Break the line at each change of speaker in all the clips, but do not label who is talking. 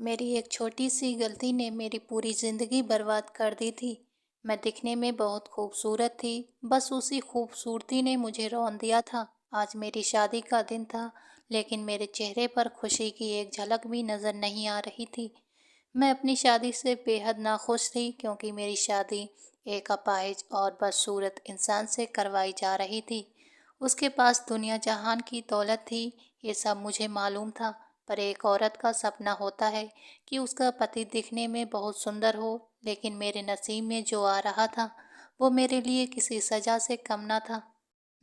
मेरी एक छोटी सी गलती ने मेरी पूरी जिंदगी बर्बाद कर दी थी। मैं दिखने में बहुत खूबसूरत थी, बस उसी खूबसूरती ने मुझे रौंद दिया था। आज मेरी शादी का दिन था, लेकिन मेरे चेहरे पर खुशी की एक झलक भी नजर नहीं आ रही थी। मैं अपनी शादी से बेहद नाखुश थी क्योंकि मेरी शादी एक अपाहिज और बदसूरत इंसान से करवाई जा रही थी। उसके पास दुनिया जहान की दौलत थी, ये सब मुझे मालूम था। पर एक औरत का सपना होता है कि उसका पति दिखने में बहुत सुंदर हो, लेकिन मेरे नसीब में जो आ रहा था वो मेरे लिए किसी सजा से कम न था।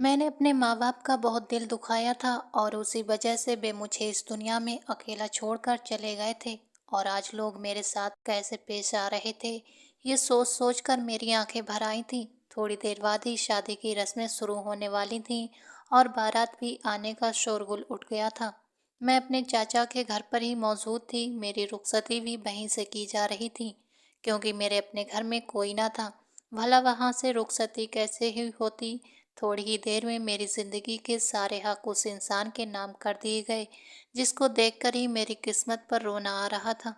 मैंने अपने माँ बाप का बहुत दिल दुखाया था और उसी वजह से वे मुझे इस दुनिया में अकेला छोड़कर चले गए थे। और आज लोग मेरे साथ कैसे पेश आ रहे थे, ये सोच सोच कर मेरी आंखें भर आई थीं। थोड़ी देर बाद ही शादी की रस्में शुरू होने वाली थीं और बारात भी आने का शोरगुल उठ गया था। मैं अपने चाचा के घर पर ही मौजूद थी। मेरी रुखसती भी वहीं से की जा रही थी क्योंकि मेरे अपने घर में कोई ना था। भला वहाँ से रुखसती कैसे ही होती। थोड़ी ही देर में मेरी जिंदगी के सारे हक उस इंसान के नाम कर दिए गए जिसको देखकर ही मेरी किस्मत पर रोना आ रहा था।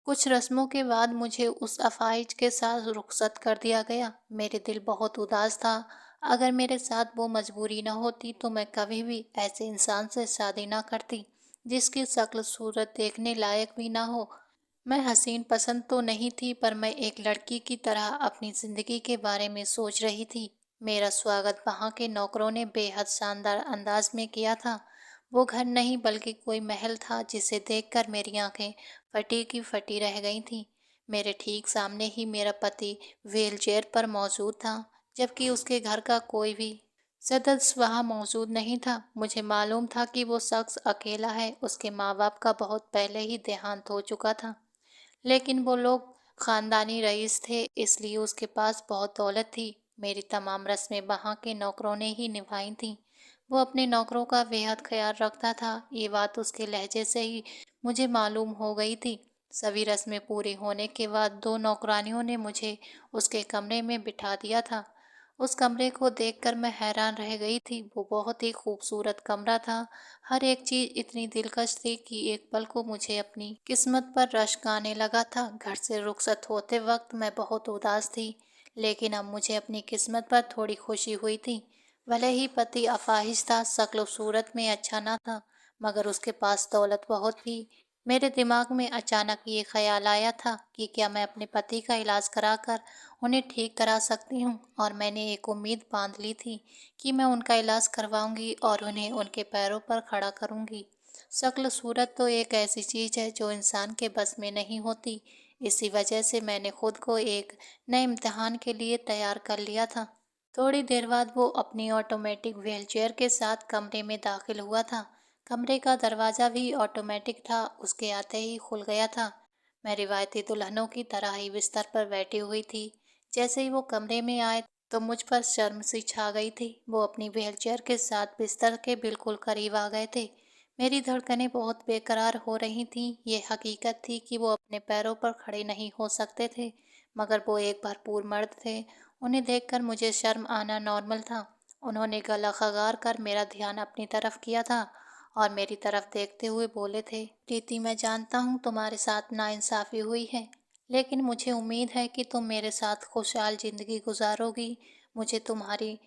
कुछ रस्मों के बाद मुझे उस अफाइज के साथ रुखसत कर दिया गया। मेरे दिल बहुत उदास था। अगर मेरे साथ वो मजबूरी न होती तो मैं कभी भी ऐसे इंसान से शादी ना करती जिसकी शक्ल सूरत देखने लायक भी ना हो। मैं हसीन पसंद तो नहीं थी, पर मैं एक लड़की की तरह अपनी जिंदगी के बारे में सोच रही थी। मेरा स्वागत वहाँ के नौकरों ने बेहद शानदार अंदाज में किया था। वो घर नहीं बल्कि कोई महल था जिसे देखकर मेरी आंखें फटी की फटी रह गई थीं। मेरे ठीक सामने ही मेरा पति व्हीलचेयर पर मौजूद था, जबकि उसके घर का कोई भी सदस्य वहाँ मौजूद नहीं था। मुझे मालूम था कि वो शख्स अकेला है। उसके माँ बाप का बहुत पहले ही देहांत हो चुका था, लेकिन वो लोग खानदानी रईस थे, इसलिए उसके पास बहुत दौलत थी। मेरी तमाम रस्में वहाँ के नौकरों ने ही निभाई थीं। वो अपने नौकरों का बेहद ख्याल रखता था, ये बात उसके लहजे से ही मुझे मालूम हो गई थी। सभी रस्में पूरी होने के बाद दो नौकरानियों ने मुझे उसके कमरे में बिठा दिया था। उस कमरे को देखकर मैं हैरान रह गई थी। वो बहुत ही खूबसूरत कमरा था। हर एक चीज इतनी दिलकश थी कि एक पल को मुझे अपनी किस्मत पर रश्क आने लगा था। घर से रुखसत होते वक्त मैं बहुत उदास थी, लेकिन अब मुझे अपनी किस्मत पर थोड़ी खुशी हुई थी। भले ही पति अफाहिज था, शक्ल सूरत में अच्छा ना था, मगर उसके पास दौलत बहुत थी। मेरे दिमाग में अचानक ये ख्याल आया था कि क्या मैं अपने पति का इलाज कराकर उन्हें ठीक करा सकती हूँ। और मैंने एक उम्मीद बांध ली थी कि मैं उनका इलाज करवाऊंगी और उन्हें उनके पैरों पर खड़ा करूंगी। शक्ल सूरत तो एक ऐसी चीज़ है जो इंसान के बस में नहीं होती। इसी वजह से मैंने खुद को एक नए इम्तिहान के लिए तैयार कर लिया था। थोड़ी देर बाद वो अपनी ऑटोमेटिक व्हीलचेयर के साथ कमरे में दाखिल हुआ था। कमरे का दरवाज़ा भी ऑटोमेटिक था, उसके आते ही खुल गया था। मैं रिवायती दुल्हनों की तरह ही बिस्तर पर बैठी हुई थी। जैसे ही वो कमरे में आए तो मुझ पर शर्म सी छा गई थी। वो अपनी व्हीलचेयर के साथ बिस्तर के बिल्कुल करीब आ गए थे। मेरी धड़कनें बहुत बेकरार हो रही थीं। ये हकीकत थी कि वो अपने पैरों पर खड़े नहीं हो सकते थे, मगर वो एक भरपूर मर्द थे। उन्हें देखकर मुझे शर्म आना नॉर्मल था। उन्होंने गला खगार कर मेरा ध्यान अपनी तरफ किया था और मेरी तरफ देखते हुए बोले थे, प्रीति, मैं जानता हूँ तुम्हारे साथ नाइंसाफ़ी हुई है, लेकिन मुझे उम्मीद है कि तुम मेरे साथ खुशहाल ज़िंदगी गुजारोगी। मुझे तुम्हारी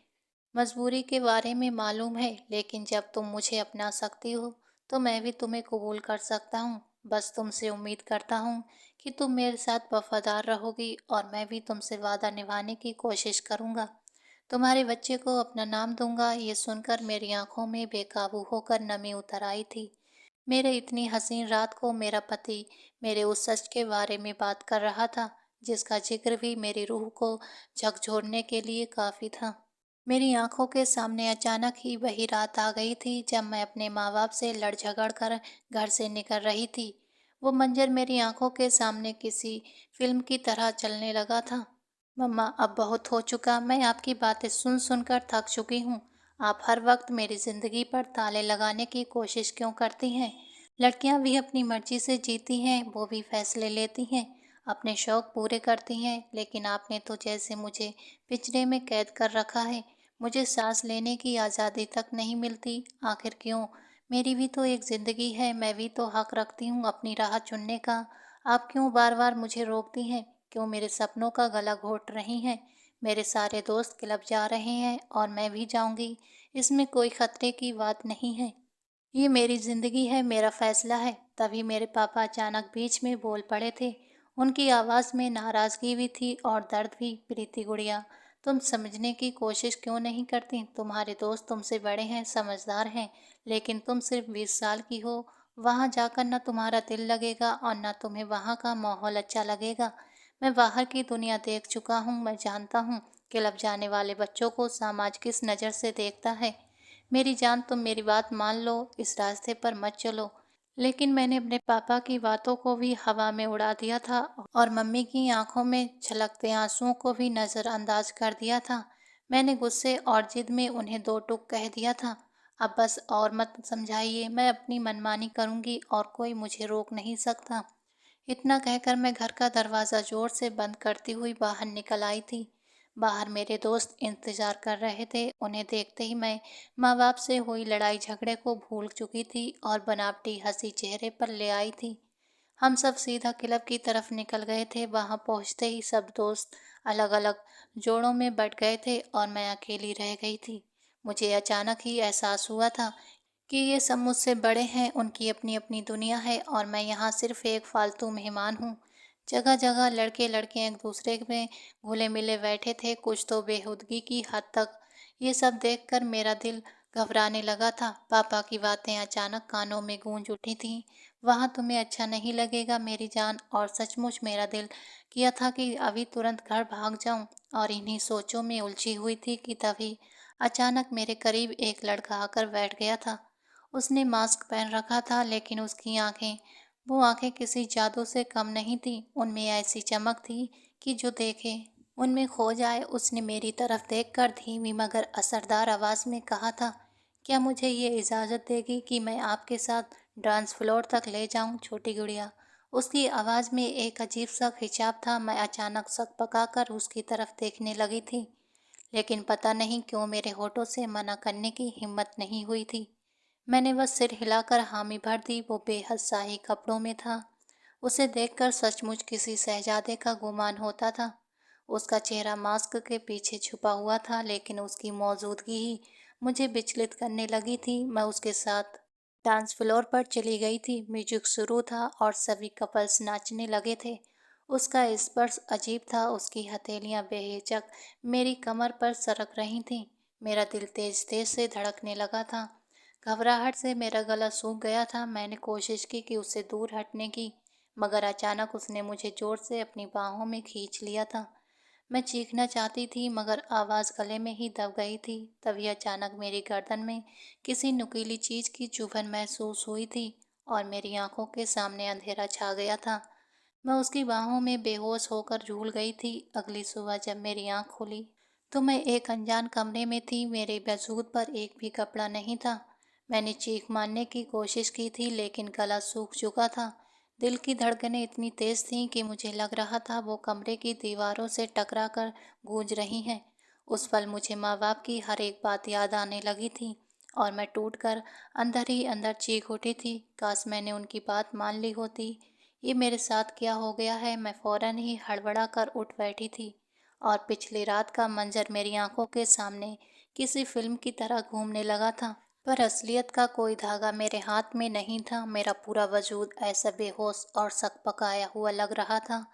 मजबूरी के बारे में मालूम है, लेकिन जब तुम मुझे अपना सकती हो तो मैं भी तुम्हें कबूल कर सकता हूँ। बस तुमसे उम्मीद करता हूँ कि तुम मेरे साथ वफादार रहोगी और मैं भी तुमसे वादा निभाने की कोशिश करूँगा। तुम्हारे बच्चे को अपना नाम दूंगा। ये सुनकर मेरी आंखों में बेकाबू होकर नमी उतर आई थी। मेरे इतनी हसीन रात को मेरा पति मेरे उस सच के बारे में बात कर रहा था जिसका जिक्र भी मेरी रूह को झकझोरने के लिए काफ़ी था। मेरी आंखों के सामने अचानक ही वही रात आ गई थी जब मैं अपने माँ बाप से लड़ झगड़ कर घर से निकल रही थी। वो मंजर मेरी आंखों के सामने किसी फिल्म की तरह चलने लगा था। मम्मा, अब बहुत हो चुका। मैं आपकी बातें सुन सुनकर थक चुकी हूँ। आप हर वक्त मेरी ज़िंदगी पर ताले लगाने की कोशिश क्यों करती हैं? लड़कियाँ भी अपनी मर्जी से जीती हैं, वो भी फैसले लेती हैं, अपने शौक़ पूरे करती हैं, लेकिन आपने तो जैसे मुझे पिंजरे में कैद कर रखा है। मुझे सांस लेने की आज़ादी तक नहीं मिलती। आखिर क्यों? मेरी भी तो एक ज़िंदगी है, मैं भी तो हक रखती हूँ अपनी राह चुनने का। आप क्यों बार बार मुझे रोकती हैं? क्यों मेरे सपनों का गला घोट रही हैं? मेरे सारे दोस्त क्लब जा रहे हैं और मैं भी जाऊंगी। इसमें कोई खतरे की बात नहीं है। ये मेरी जिंदगी है, मेरा फैसला है। तभी मेरे पापा अचानक बीच में बोल पड़े थे। उनकी आवाज़ में नाराज़गी भी थी और दर्द भी। प्रीति गुड़िया, तुम समझने की कोशिश क्यों नहीं करती? तुम्हारे दोस्त तुमसे बड़े हैं, समझदार हैं, लेकिन तुम सिर्फ 20 साल की हो। वहाँ जाकर ना तुम्हारा दिल लगेगा और ना तुम्हें वहाँ का माहौल अच्छा लगेगा। मैं बाहर की दुनिया देख चुका हूँ, मैं जानता हूँ क्लब जाने वाले बच्चों को समाज किस नज़र से देखता है। मेरी जान, तुम मेरी बात मान लो, इस रास्ते पर मत चलो। लेकिन मैंने अपने पापा की बातों को भी हवा में उड़ा दिया था और मम्मी की आंखों में छलकते आंसुओं को भी नज़रअंदाज कर दिया था। मैंने गुस्से और जिद में उन्हें दो टूक कह दिया था। अब बस और मत समझाइए, मैं अपनी मनमानी करूंगी और कोई मुझे रोक नहीं सकता। इतना कहकर मैं घर का दरवाज़ा जोर से बंद करती हुई बाहर निकल आई थी। बाहर मेरे दोस्त इंतजार कर रहे थे। उन्हें देखते ही मैं माँ बाप से हुई लड़ाई झगड़े को भूल चुकी थी और बनावटी हंसी चेहरे पर ले आई थी। हम सब सीधा क्लब की तरफ निकल गए थे। वहां पहुंचते ही सब दोस्त अलग अलग जोड़ों में बट गए थे और मैं अकेली रह गई थी। मुझे अचानक ही एहसास हुआ था कि ये सब मुझसे बड़े हैं, उनकी अपनी अपनी दुनिया है और मैं यहाँ सिर्फ एक फालतू मेहमान हूँ। जगह जगह लड़के लड़कियाँ एक दूसरे में घुले मिले बैठे थे, कुछ तो बेहूदगी की हद तक। ये सब देखकर मेरा दिल घबराने लगा था। पापा की बातें अचानक कानों में गूंज उठी थीं। वहाँ तुम्हें अच्छा नहीं लगेगा मेरी जान। और सचमुच मेरा दिल किया था कि अभी तुरंत घर भाग जाऊं। और इन्हीं सोचों में उलझी हुई थी कि तभी अचानक मेरे करीब एक लड़का आकर बैठ गया था। उसने मास्क पहन रखा था, लेकिन उसकी आंखें, वो आंखें किसी जादू से कम नहीं थीं। उनमें ऐसी चमक थी कि जो देखे उनमें खो जाए। उसने मेरी तरफ देखकर धीमी मगर असरदार आवाज़ में कहा था, क्या मुझे ये इजाज़त देगी कि मैं आपके साथ डांस फ्लोर तक ले जाऊं, छोटी गुड़िया? उसकी आवाज़ में एक अजीब सा खिंचाव था। मैं अचानक सक पकाकर उसकी तरफ देखने लगी थी, लेकिन पता नहीं क्यों मेरे होठों से मना करने की हिम्मत नहीं हुई थी। मैंने बस सिर हिलाकर हामी भर दी। वो बेहद शाही कपड़ों में था। उसे देखकर सचमुच किसी शहजादे का गुमान होता था। उसका चेहरा मास्क के पीछे छुपा हुआ था, लेकिन उसकी मौजूदगी ही मुझे विचलित करने लगी थी। मैं उसके साथ डांस फ्लोर पर चली गई थी। म्यूजिक शुरू था और सभी कपल्स नाचने लगे थे। उसका स्पर्श अजीब था। उसकी हथेलियां बेहिचक मेरी कमर पर सरक रही थीं। मेरा दिल तेज तेज से धड़कने लगा था। घबराहट से मेरा गला सूख गया था। मैंने कोशिश की कि उससे दूर हटने की, मगर अचानक उसने मुझे जोर से अपनी बाहों में खींच लिया था। मैं चीखना चाहती थी, मगर आवाज़ गले में ही दब गई थी। तभी अचानक मेरी गर्दन में किसी नुकीली चीज़ की चुभन महसूस हुई थी और मेरी आंखों के सामने अंधेरा छा गया था। मैं उसकी बाहों में बेहोश होकर झूल गई थी। अगली सुबह जब मेरी आंख खुली तो मैं एक अनजान कमरे में थी। मेरे वजूद पर एक भी कपड़ा नहीं था। मैंने चीख मारने की कोशिश की थी, लेकिन गला सूख चुका था। दिल की धड़कनें इतनी तेज थीं कि मुझे लग रहा था वो कमरे की दीवारों से टकरा कर गूंज रही हैं। उस पल मुझे माँ बाप की हर एक बात याद आने लगी थी और मैं टूटकर अंदर ही अंदर चीख उठी थी। काश मैंने उनकी बात मान ली होती। ये मेरे साथ क्या हो गया है? मैं फौरन ही हड़बड़ा कर उठ बैठी थी और पिछली रात का मंजर मेरी आंखों के सामने किसी फिल्म की तरह घूमने लगा था। पर असलियत का कोई धागा मेरे हाथ में नहीं था। मेरा पूरा वजूद ऐसा बेहोश और सकपकाया हुआ लग रहा था,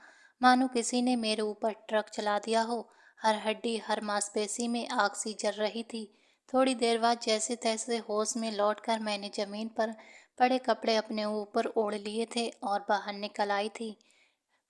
मानो किसी ने मेरे ऊपर ट्रक चला दिया हो। हर हड्डी, हर मांसपेशी में आग सी जल रही थी। थोड़ी देर बाद जैसे तैसे होश में लौटकर मैंने जमीन पर पड़े कपड़े अपने ऊपर ओढ़ लिए थे और बाहर निकल आई थी।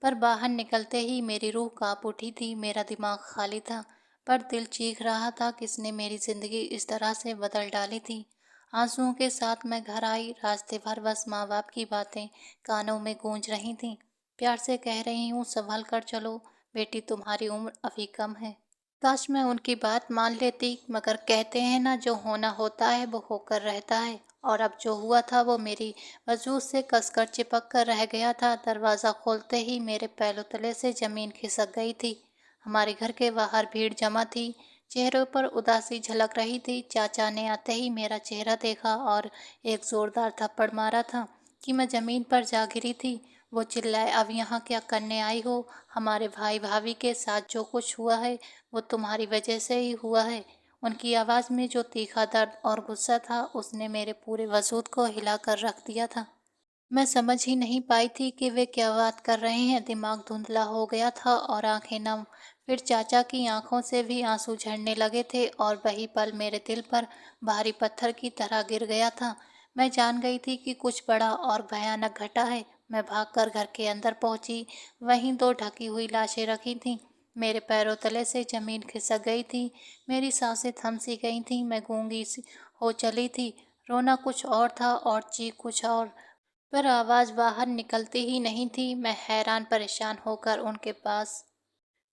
पर बाहर निकलते ही मेरी रूह कांप उठी थी। मेरा दिमाग खाली था, पर दिल चीख रहा था, किसने मेरी जिंदगी इस तरह से बदल डाली थी। आंसुओं के साथ मैं घर आई। रास्ते भर बस माँ बाप की बातें कानों में गूंज रही थीं। प्यार से कह रही हूँ, संभल कर चलो बेटी, तुम्हारी उम्र अभी कम है। काश मैं उनकी बात मान लेती, मगर कहते हैं ना, जो होना होता है वो होकर रहता है। और अब जो हुआ था वो मेरी वजूद से कसकर चिपक कर रह गया था। दरवाज़ा खोलते ही मेरे पैरों तले से ज़मीन खिसक गई थी। हमारे घर के बाहर भीड़ जमा थी। चेहरों पर उदासी झलक रही थी। चाचा ने आते ही मेरा चेहरा देखा और एक ज़ोरदार थप्पड़ मारा था कि मैं ज़मीन पर जा गिरी थी। वो चिल्लाए, अब यहाँ क्या करने आई हो? हमारे भाई भाभी के साथ जो कुछ हुआ है वो तुम्हारी वजह से ही हुआ है। उनकी आवाज़ में जो तीखा दर्द और गुस्सा था उसने मेरे पूरे वजूद को हिला कर रख दिया था। मैं समझ ही नहीं पाई थी कि वे क्या बात कर रहे हैं। दिमाग धुंधला हो गया था और आंखें नम। फिर चाचा की आंखों से भी आंसू झड़ने लगे थे और वही पल मेरे दिल पर भारी पत्थर की तरह गिर गया था। मैं जान गई थी कि कुछ बड़ा और भयानक घटा है। मैं भागकर घर के अंदर पहुंची। वहीं दो ढकी हुई लाशें रखी थीं। मेरे पैरों तले से जमीन खिसक गई थी। मेरी सांसें थम सी गई थीं। मैं गूंगी सी हो चली थी। रोना कुछ और था और चीख कुछ और, पर आवाज़ बाहर निकलती ही नहीं थी। मैं हैरान परेशान होकर उनके पास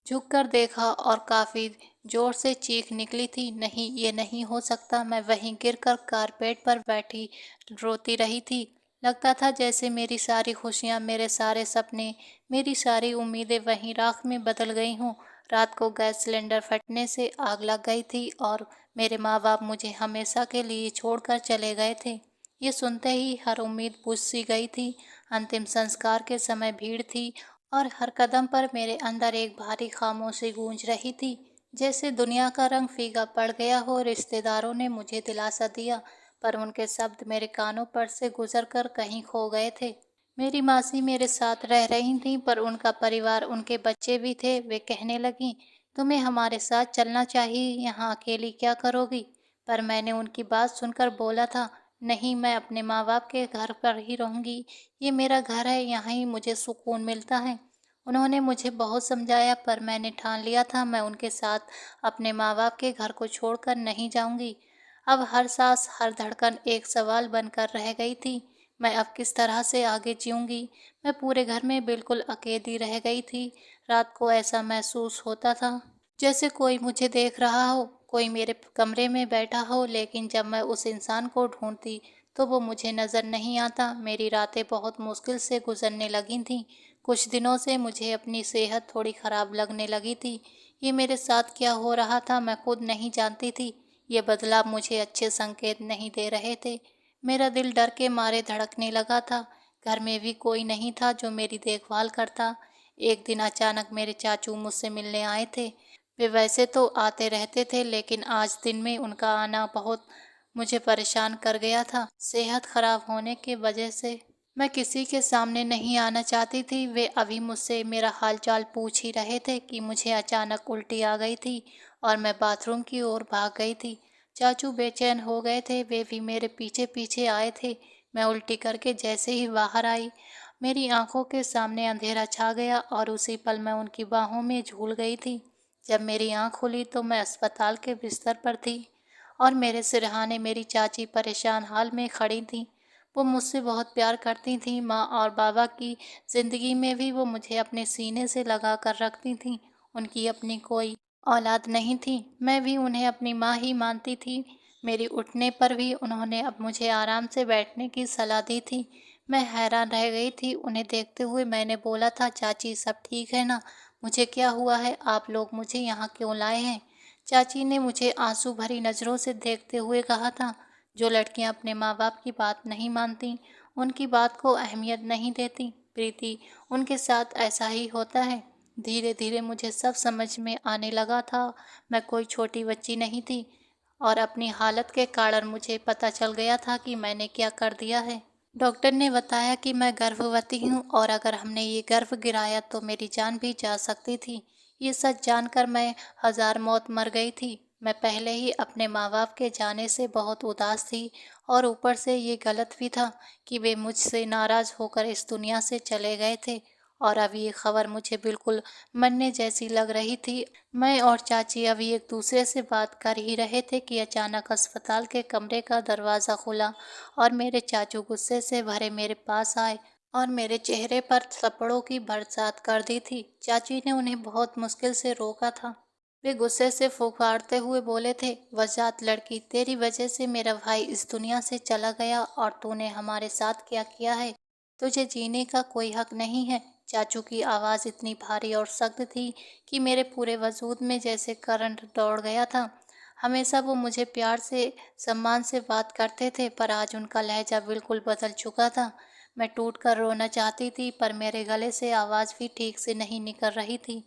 झुककर देखा और काफ़ी ज़ोर से चीख निकली थी, नहीं, ये नहीं हो सकता। मैं वहीं गिरकर कारपेट पर बैठी रोती रही थी। लगता था जैसे मेरी सारी खुशियाँ, मेरे सारे सपने, मेरी सारी उम्मीदें वहीं राख में बदल गई हों। रात को गैस सिलेंडर फटने से आग लग गई थी और मेरे माँ बाप मुझे हमेशा के लिए छोड़कर चले गए थे। ये सुनते ही हर उम्मीद बुझ सी गई थी। अंतिम संस्कार के समय भीड़ थी और हर कदम पर मेरे अंदर एक भारी खामोशी गूंज रही थी, जैसे दुनिया का रंग फीका पड़ गया हो। रिश्तेदारों ने मुझे दिलासा दिया, पर उनके शब्द मेरे कानों पर से गुजर कर कहीं खो गए थे। मेरी मासी मेरे साथ रह रही थी, पर उनका परिवार, उनके बच्चे भी थे। वे कहने लगी, तुम्हें हमारे साथ चलना चाहिए, यहाँ अकेली क्या करोगी? पर मैंने उनकी बात सुनकर बोला था, नहीं, मैं अपने माँ बाप के घर पर ही रहूँगी। ये मेरा घर है, यहाँ ही मुझे सुकून मिलता है। उन्होंने मुझे बहुत समझाया, पर मैंने ठान लिया था मैं उनके साथ अपने माँ बाप के घर को छोड़कर नहीं जाऊंगी। अब हर सांस, हर धड़कन एक सवाल बनकर रह गई थी, मैं अब किस तरह से आगे जीऊँगी? मैं पूरे घर में बिल्कुल अकेली रह गई थी। रात को ऐसा महसूस होता था जैसे कोई मुझे देख रहा हो, कोई मेरे कमरे में बैठा हो, लेकिन जब मैं उस इंसान को ढूंढती तो वो मुझे नज़र नहीं आता। मेरी रातें बहुत मुश्किल से गुजरने लगी थीं। कुछ दिनों से मुझे अपनी सेहत थोड़ी ख़राब लगने लगी थी। ये मेरे साथ क्या हो रहा था मैं खुद नहीं जानती थी। ये बदलाव मुझे अच्छे संकेत नहीं दे रहे थे। मेरा दिल डर के मारे धड़कने लगा था। घर में भी कोई नहीं था जो मेरी देखभाल करता। एक दिन अचानक मेरे चाचू मुझसे मिलने आए थे। वे वैसे तो आते रहते थे, लेकिन आज दिन में उनका आना बहुत मुझे परेशान कर गया था। सेहत खराब होने की वजह से मैं किसी के सामने नहीं आना चाहती थी। वे अभी मुझसे मेरा हालचाल पूछ ही रहे थे कि मुझे अचानक उल्टी आ गई थी और मैं बाथरूम की ओर भाग गई थी। चाचू बेचैन हो गए थे, वे भी मेरे पीछे पीछे आए थे। मैं उल्टी करके जैसे ही बाहर आई, मेरी आंखों के सामने अंधेरा छा गया और उसी पल मैं उनकी बाहों में झूल गई थी। जब मेरी आंख खुली तो मैं अस्पताल के बिस्तर पर थी और मेरे सिरहाने मेरी चाची परेशान हाल में खड़ी थी। वो मुझसे बहुत प्यार करती थीं। माँ और बाबा की ज़िंदगी में भी वो मुझे अपने सीने से लगा कर रखती थीं। उनकी अपनी कोई औलाद नहीं थी, मैं भी उन्हें अपनी माँ ही मानती थी। मेरी उठने पर भी उन्होंने अब मुझे आराम से बैठने की सलाह दी थी। मैं हैरान रह गई थी। उन्हें देखते हुए मैंने बोला था, चाची सब ठीक है ना? मुझे क्या हुआ है? आप लोग मुझे यहाँ क्यों लाए हैं? चाची ने मुझे आंसू भरी नज़रों से देखते हुए कहा था, जो लड़कियां अपने माँ बाप की बात नहीं मानती, उनकी बात को अहमियत नहीं देती, प्रीति, उनके साथ ऐसा ही होता है। धीरे धीरे मुझे सब समझ में आने लगा था। मैं कोई छोटी बच्ची नहीं थी और अपनी हालत के कारण मुझे पता चल गया था कि मैंने क्या कर दिया है। डॉक्टर ने बताया कि मैं गर्भवती हूँ और अगर हमने ये गर्भ गिराया तो मेरी जान भी जा सकती थी। ये सच जानकर मैं हजार मौत मर गई थी। मैं पहले ही अपने माँ बाप के जाने से बहुत उदास थी और ऊपर से ये गलत भी था कि वे मुझसे नाराज़ होकर इस दुनिया से चले गए थे। और अब ये खबर मुझे बिल्कुल मरने जैसी लग रही थी। मैं और चाची अभी एक दूसरे से बात कर ही रहे थे कि अचानक अस्पताल के कमरे का दरवाज़ा खुला और मेरे चाचू गुस्से से भरे मेरे पास आए और मेरे चेहरे पर थप्पड़ों की बरसात कर दी थी। चाची ने उन्हें बहुत मुश्किल से रोका था। वे गुस्से से फुफारते हुए बोले थे, वजात लड़की, तेरी वजह से मेरा भाई इस दुनिया से चला गया और तूने हमारे साथ क्या किया है? तुझे जीने का कोई हक नहीं है। चाचू की आवाज़ इतनी भारी और सख्त थी कि मेरे पूरे वजूद में जैसे करंट दौड़ गया था। हमेशा वो मुझे प्यार से, सम्मान से बात करते थे, पर आज उनका लहजा बिल्कुल बदल चुका था। मैं टूट कर रोना चाहती थी, पर मेरे गले से आवाज़ भी ठीक से नहीं निकल रही थी।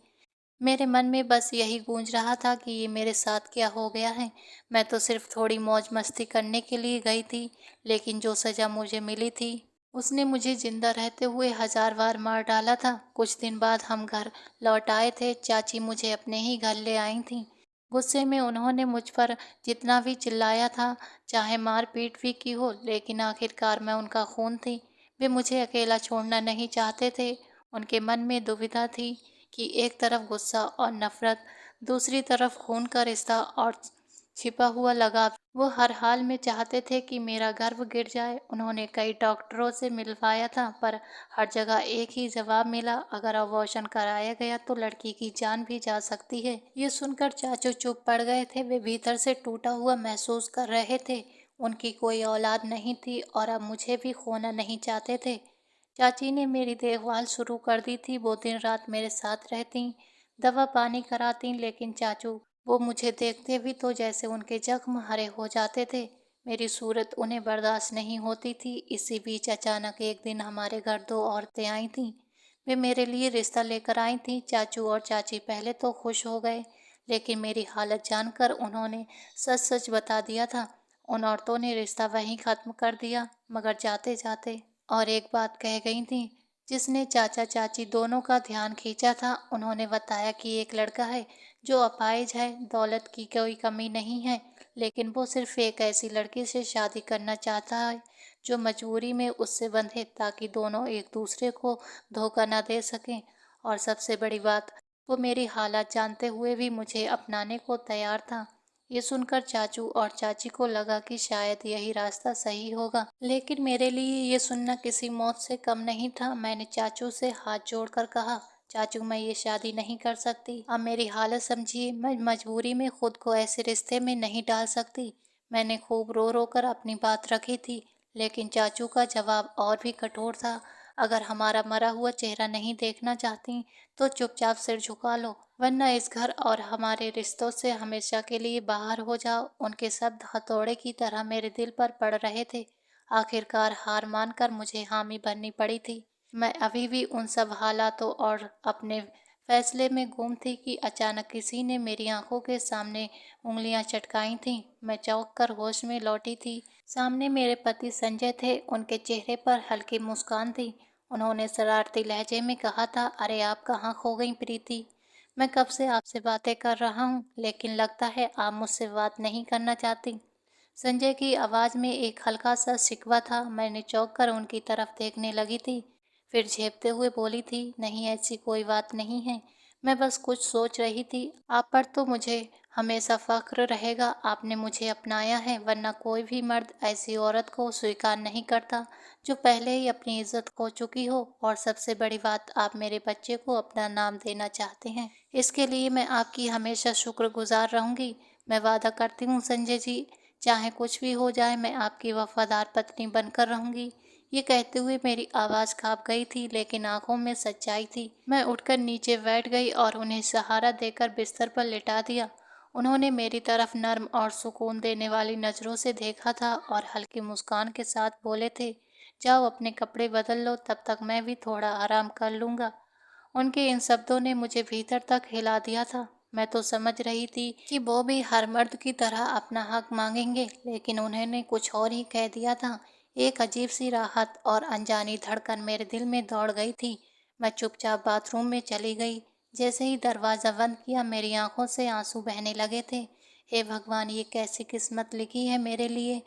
मेरे मन में बस यही गूंज रहा था कि ये मेरे साथ क्या हो गया है। मैं तो सिर्फ थोड़ी मौज मस्ती करने के लिए गई थी, लेकिन जो सज़ा मुझे मिली थी उसने मुझे जिंदा रहते हुए हजार बार मार डाला था। कुछ दिन बाद हम घर लौट आए थे। चाची मुझे अपने ही घर ले आई थी। गुस्से में उन्होंने मुझ पर जितना भी चिल्लाया था, चाहे मार पीट भी की हो, लेकिन आखिरकार मैं उनका खून थी। वे मुझे अकेला छोड़ना नहीं चाहते थे। उनके मन में दुविधा थी कि एक तरफ गुस्सा और नफरत, दूसरी तरफ खून का रिश्ता और छिपा हुआ लगाव। वो हर हाल में चाहते थे कि मेरा गर्व गिर जाए। उन्होंने कई डॉक्टरों से मिलवाया था, पर हर जगह एक ही जवाब मिला, अगर अबॉर्शन कराया गया तो लड़की की जान भी जा सकती है। ये सुनकर चाचू चुप पड़ गए थे। वे भीतर से टूटा हुआ महसूस कर रहे थे। उनकी कोई औलाद नहीं थी और अब मुझे भी खोना नहीं चाहते थे। चाची ने मेरी देखभाल शुरू कर दी थी। वो दिन रात मेरे साथ रहती, दवा पानी कराती, लेकिन चाचू, वो मुझे देखते भी तो जैसे उनके जख्म हरे हो जाते थे। मेरी सूरत उन्हें बर्दाश्त नहीं होती थी। इसी बीच अचानक एक दिन हमारे घर दो औरतें आई थीं। वे मेरे लिए रिश्ता लेकर आई थीं। चाचू और चाची पहले तो खुश हो गए, लेकिन मेरी हालत जानकर उन्होंने सच सच बता दिया था। उन औरतों ने रिश्ता वहीं ख़त्म कर दिया, मगर जाते जाते और एक बात कह गई थी जिसने चाचा चाची दोनों का ध्यान खींचा था। उन्होंने बताया कि एक लड़का है जो अपाहिज है, दौलत की कोई कमी नहीं है, लेकिन वो सिर्फ एक ऐसी लड़की से शादी करना चाहता है जो मजबूरी में उससे बंधे, ताकि दोनों एक दूसरे को धोखा न दे सकें। और सबसे बड़ी बात, वो मेरी हालत जानते हुए भी मुझे अपनाने को तैयार था। ये सुनकर चाचू और चाची को लगा कि शायद यही रास्ता सही होगा, लेकिन मेरे लिए ये सुनना किसी मौत से कम नहीं था। मैंने चाचू से हाथ जोड़कर कहा, चाचू, मैं ये शादी नहीं कर सकती। अब मेरी हालत समझिए। मैं मजबूरी में खुद को ऐसे रिश्ते में नहीं डाल सकती। मैंने खूब रो रो कर अपनी बात रखी थी, लेकिन चाचू का जवाब और भी कठोर था। अगर हमारा मरा हुआ चेहरा नहीं देखना चाहती तो चुपचाप सिर झुका लो, वरना इस घर और हमारे रिश्तों से हमेशा के लिए बाहर हो जाओ। उनके शब्द हथौड़े की तरह मेरे दिल पर पड़ रहे थे। आखिरकार हार मानकर मुझे हामी भरनी पड़ी थी। मैं अभी भी उन सब हालातों और अपने फैसले में गुम थी कि अचानक किसी ने मेरी आंखों के सामने उंगलियां चटकाई थीं। मैं चौंक कर होश में लौटी थी। सामने मेरे पति संजय थे। उनके चेहरे पर हल्की मुस्कान थी। उन्होंने शरारती लहजे में कहा था, अरे आप कहाँ खो गई प्रीति? मैं कब से आपसे बातें कर रहा हूँ, लेकिन लगता है आप मुझसे बात नहीं करना चाहती। संजय की आवाज़ में एक हल्का सा शिकवा था। मैंने चौंक कर उनकी तरफ देखने लगी थी, फिर झेपते हुए बोली थी, नहीं ऐसी कोई बात नहीं है, मैं बस कुछ सोच रही थी। आप पर तो मुझे हमेशा फ़ख्र रहेगा। आपने मुझे अपनाया है, वरना कोई भी मर्द ऐसी औरत को स्वीकार नहीं करता जो पहले ही अपनी इज्जत खो चुकी हो। और सबसे बड़ी बात, आप मेरे बच्चे को अपना नाम देना चाहते हैं। इसके लिए मैं आपकी हमेशा शुक्रगुजार रहूंगी। मैं वादा करती हूँ संजय जी, चाहे कुछ भी हो जाए, मैं आपकी वफादार पत्नी बनकर रहूंगी। ये कहते हुए मेरी आवाज़ काँप गई थी, लेकिन आंखों में सच्चाई थी। मैं उठकर नीचे बैठ गई और उन्हें सहारा देकर बिस्तर पर लिटा दिया। उन्होंने मेरी तरफ नर्म और सुकून देने वाली नज़रों से देखा था और हल्की मुस्कान के साथ बोले थे, जाओ अपने कपड़े बदल लो, तब तक मैं भी थोड़ा आराम कर लूँगा। उनके इन शब्दों ने मुझे भीतर तक हिला दिया था। मैं तो समझ रही थी कि वो भी हर मर्द की तरह अपना हक मांगेंगे, लेकिन उन्होंने कुछ और ही कह दिया था। एक अजीब सी राहत और अनजानी धड़कन मेरे दिल में दौड़ गई थी। मैं चुपचाप बाथरूम में चली गई। जैसे ही दरवाज़ा बंद किया, मेरी आंखों से आंसू बहने लगे थे। हे भगवान, ये कैसी किस्मत लिखी है मेरे लिए।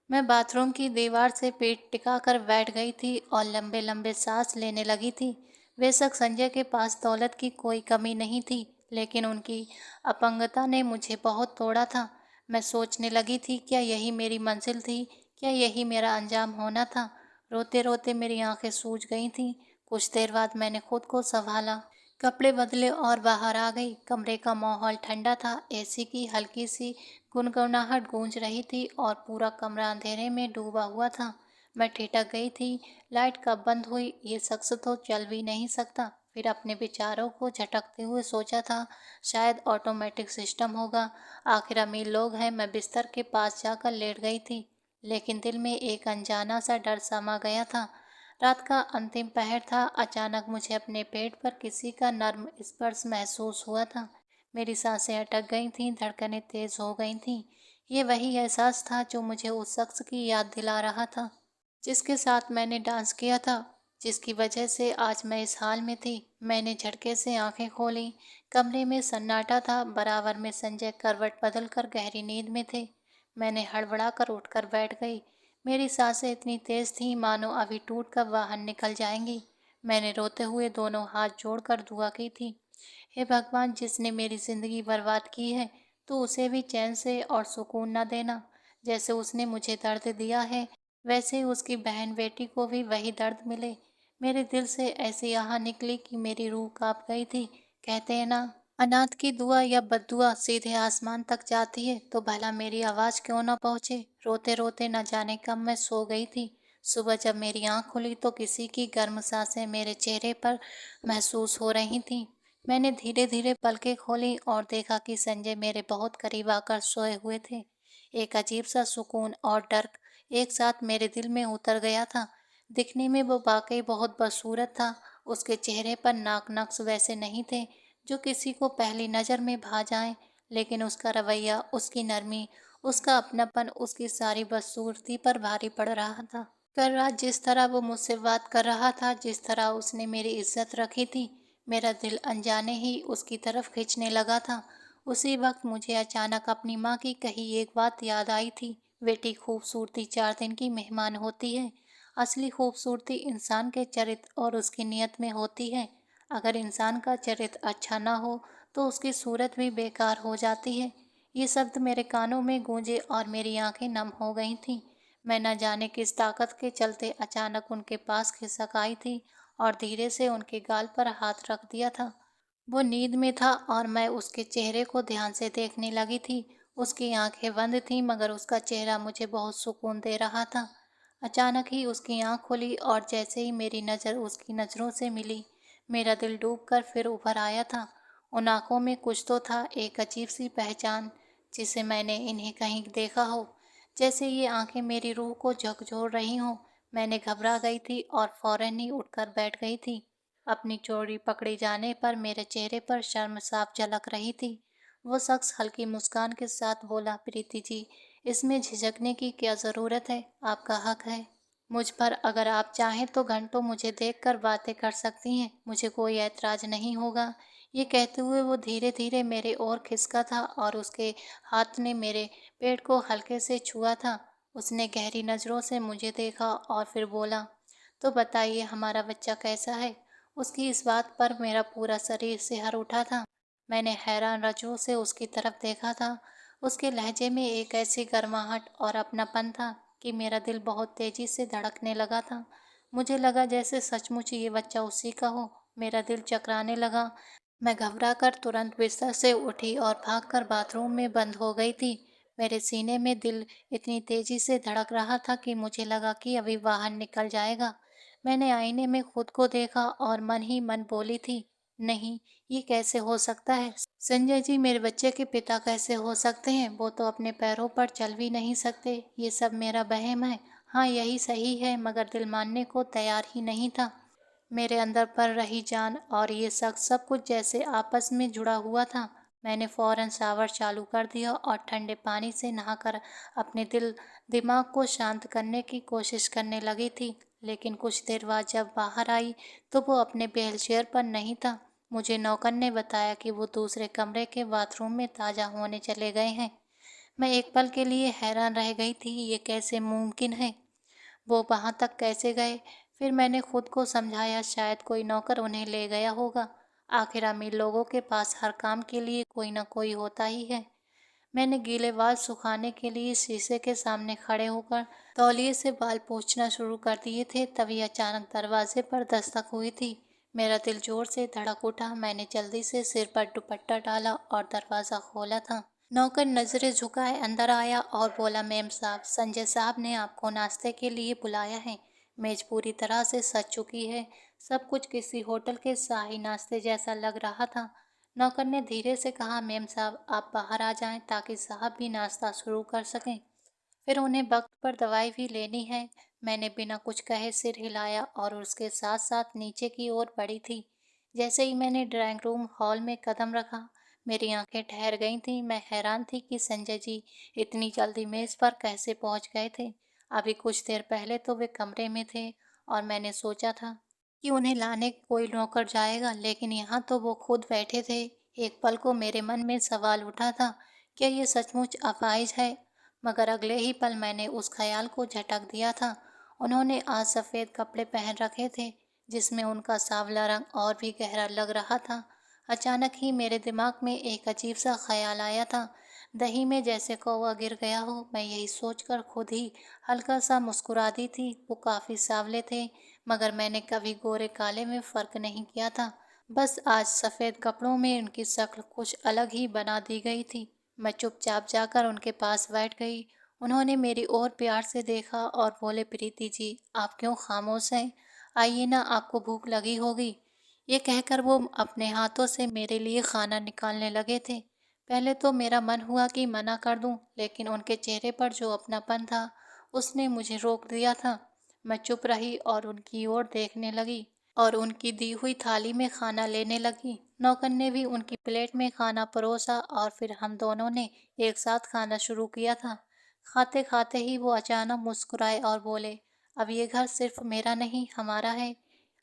मैं बाथरूम की दीवार से पीठ टिकाकर बैठ गई थी और लंबे लंबे सांस लेने लगी थी। बेशक संजय के पास दौलत की कोई कमी नहीं थी, लेकिन उनकी अपंगता ने मुझे बहुत तोड़ा था। मैं सोचने लगी थी, क्या यही मेरी मंजिल थी? क्या यही मेरा अंजाम होना था? रोते रोते मेरी आंखें सूज गई थीं। कुछ देर बाद मैंने खुद को संभाला, कपड़े बदले और बाहर आ गई। कमरे का माहौल ठंडा था। एसी की हल्की सी गुनगुनाहट गूंज रही थी और पूरा कमरा अंधेरे में डूबा हुआ था। मैं ठिठक गई थी। लाइट कब बंद हुई? ये शख्स तो चल भी नहीं सकता। फिर अपने विचारों को झटकते हुए सोचा था, शायद ऑटोमेटिक सिस्टम होगा। आखिर अमीर लोग हैं। मैं बिस्तर के पास जाकर लेट गई थी, लेकिन दिल में एक अनजाना सा डर समा गया था। रात का अंतिम पहर था। अचानक मुझे अपने पेट पर किसी का नर्म स्पर्श महसूस हुआ था। मेरी सांसें अटक गई थीं, धड़कनें तेज हो गई थीं। ये वही एहसास था जो मुझे उस शख्स की याद दिला रहा था, जिसके साथ मैंने डांस किया था, जिसकी वजह से आज मैं इस हाल में थी। मैंने झटके से आंखें खोली। कमरे में सन्नाटा था। बराबर में संजय करवट बदलकर गहरी नींद में थे। मैंने हड़बड़ाकर उठकर बैठ गई। मेरी सांसें इतनी तेज थीं मानो अभी टूट कर बाहर निकल जाएंगी। मैंने रोते हुए दोनों हाथ जोड़कर दुआ की थी, हे भगवान, जिसने मेरी जिंदगी बर्बाद की है तो उसे भी चैन से और सुकून न देना। जैसे उसने मुझे दर्द दिया है वैसे ही उसकी बहन बेटी को भी वही दर्द मिले। मेरे दिल से ऐसी आह निकली कि मेरी रूह कांप गई थी। कहते हैं ना, अनाथ की दुआ या बद्दुआ सीधे आसमान तक जाती है, तो भला मेरी आवाज़ क्यों न पहुँचे। रोते रोते न जाने कब मैं सो गई थी। सुबह जब मेरी आंख खुली तो किसी की गर्म सांसें मेरे चेहरे पर महसूस हो रही थीं। मैंने धीरे धीरे पलकें खोली और देखा कि संजय मेरे बहुत करीब आकर सोए हुए थे। एक अजीब सा सुकून और डर एक साथ मेरे दिल में उतर गया था। दिखने में वो वाकई बहुत बदसूरत था। उसके चेहरे पर नाक नक्श वैसे नहीं थे जो किसी को पहली नज़र में भा जाएं, लेकिन उसका रवैया, उसकी नरमी, उसका अपनापन उसकी सारी बदसूरती पर भारी पड़ रहा था। कल रात जिस तरह वो मुझसे बात कर रहा था, जिस तरह उसने मेरी इज्जत रखी थी, मेरा दिल अनजाने ही उसकी तरफ खींचने लगा था। उसी वक्त मुझे अचानक अपनी माँ की कही एक बात याद आई थी, बेटी, खूबसूरती 4 दिन की मेहमान होती है। असली खूबसूरती इंसान के चरित्र और उसकी नीयत में होती है। अगर इंसान का चरित्र अच्छा ना हो तो उसकी सूरत भी बेकार हो जाती है। ये शब्द मेरे कानों में गूंजे और मेरी आंखें नम हो गई थीं। मैं न जाने किस ताकत के चलते अचानक उनके पास खिसक आई थी और धीरे से उनके गाल पर हाथ रख दिया था। वो नींद में था और मैं उसके चेहरे को ध्यान से देखने लगी थी। उसकी आंखें बंद थीं मगर उसका चेहरा मुझे बहुत सुकून दे रहा था। अचानक ही उसकी आंख खुली और जैसे ही मेरी नज़र उसकी नज़रों से मिली, मेरा दिल डूबकर फिर उभर आया था। उन आंखों में कुछ तो था, एक अजीब सी पहचान, जिसे मैंने इन्हें कहीं देखा हो। जैसे ये आंखें मेरी रूह को झकझोर रही हों। मैंने घबरा गई थी और फौरन ही उठकर बैठ गई थी। अपनी चोरी पकड़े जाने पर मेरे चेहरे पर शर्म साफ झलक रही थी। वो शख्स हल्की मुस्कान के साथ बोला, प्रीति जी, इसमें झिझकने की क्या ज़रूरत है, आपका हक है मुझ पर। अगर आप चाहें तो घंटों मुझे देखकर बातें कर सकती हैं, मुझे कोई ऐतराज़ नहीं होगा। ये कहते हुए वो धीरे धीरे मेरे ओर खिसका था और उसके हाथ ने मेरे पेट को हल्के से छुआ था। उसने गहरी नज़रों से मुझे देखा और फिर बोला, तो बताइए, हमारा बच्चा कैसा है। उसकी इस बात पर मेरा पूरा शरीर सिहर उठा था। मैंने हैरान नज़रों से उसकी तरफ देखा था। उसके लहजे में एक ऐसी गर्माहट और अपनापन था कि मेरा दिल बहुत तेज़ी से धड़कने लगा था। मुझे लगा जैसे सचमुच ये बच्चा उसी का हो। मेरा दिल चकराने लगा। मैं घबराकर तुरंत बिस्तर से उठी और भागकर बाथरूम में बंद हो गई थी। मेरे सीने में दिल इतनी तेज़ी से धड़क रहा था कि मुझे लगा कि अभी बाहर निकल जाएगा। मैंने आईने में खुद को देखा और मन ही मन बोली थी, नहीं, ये कैसे हो सकता है। संजय जी मेरे बच्चे के पिता कैसे हो सकते हैं। वो तो अपने पैरों पर चल भी नहीं सकते। ये सब मेरा वहम है। हाँ, यही सही है, मगर दिल मानने को तैयार ही नहीं था। मेरे अंदर पर रही जान और ये शख्स सब कुछ जैसे आपस में जुड़ा हुआ था। मैंने फौरन शावर चालू कर दिया और ठंडे पानी से नहाकर अपने दिमाग को शांत करने की कोशिश करने लगी थी। लेकिन कुछ देर बाद जब बाहर आई तो वो अपने व्हीलचेयर पर नहीं था। मुझे नौकर ने बताया कि वो दूसरे कमरे के बाथरूम में ताज़ा होने चले गए हैं। मैं एक पल के लिए हैरान रह गई थी, ये कैसे मुमकिन है। वो वहाँ तक कैसे गए। फिर मैंने खुद को समझाया, शायद कोई नौकर उन्हें ले गया होगा। आखिर अमीर लोगों के पास हर काम के लिए कोई ना कोई होता ही है। मैंने गीले बाल सुखाने के लिए शीशे के सामने खड़े होकर तौलिए से बाल पोंछना शुरू कर दिए थे, तभी अचानक दरवाजे पर दस्तक हुई थी। मेरा दिल जोर से धड़क उठा। मैंने जल्दी से सिर पर दुपट्टा डाला और दरवाज़ा खोला था। नौकर नजरें झुकाए अंदर आया और बोला, मेम साहब, संजय साहब ने आपको नाश्ते के लिए बुलाया है। मेज पूरी तरह से सज चुकी है। सब कुछ किसी होटल के शाही नाश्ते जैसा लग रहा था। नौकर ने धीरे से कहा, मेम साहब, आप बाहर आ जाएं ताकि साहब भी नाश्ता शुरू कर सकें। फिर उन्हें वक्त पर दवाई भी लेनी है। मैंने बिना कुछ कहे सिर हिलाया और उसके साथ साथ नीचे की ओर बढ़ी थी। जैसे ही मैंने ड्राइंग रूम हॉल में कदम रखा, मेरी आंखें ठहर गई थीं। मैं हैरान थी कि संजय जी इतनी जल्दी मेज पर कैसे पहुंच गए थे। अभी कुछ देर पहले तो वे कमरे में थे और मैंने सोचा था कि उन्हें लाने कोई नौकर जाएगा, लेकिन यहाँ तो वो खुद बैठे थे। एक पल को मेरे मन में सवाल उठा था, क्या ये सचमुच अपाहिज है? मगर अगले ही पल मैंने उस ख्याल को झटक दिया था। उन्होंने आज सफ़ेद कपड़े पहन रखे थे, जिसमें उनका सांवला रंग और भी गहरा लग रहा था। अचानक ही मेरे दिमाग में एक अजीब सा ख्याल आया था, दही में जैसे कौवा गिर गया हो। मैं यही सोचकर खुद ही हल्का सा मुस्कुरा दी थी। वो काफ़ी सांवले थे, मगर मैंने कभी गोरे काले में फ़र्क नहीं किया था। बस आज सफ़ेद कपड़ों में उनकी शक्ल कुछ अलग ही बना दी गई थी। मैं चुपचाप जाकर उनके पास बैठ गई। उन्होंने मेरी ओर प्यार से देखा और बोले, प्रीति जी, आप क्यों खामोश हैं? आइए ना, आपको भूख लगी होगी। ये कहकर वो अपने हाथों से मेरे लिए खाना निकालने लगे थे। पहले तो मेरा मन हुआ कि मना कर दूं, लेकिन उनके चेहरे पर जो अपनापन था, उसने मुझे रोक दिया था। मैं चुप रही और उनकी ओर देखने लगी और उनकी दी हुई थाली में खाना लेने लगी। नौकर ने भी उनकी प्लेट में खाना परोसा और फिर हम दोनों ने एक साथ खाना शुरू किया था। खाते खाते ही वो अचानक मुस्कुराए और बोले, अब ये घर सिर्फ मेरा नहीं, हमारा है।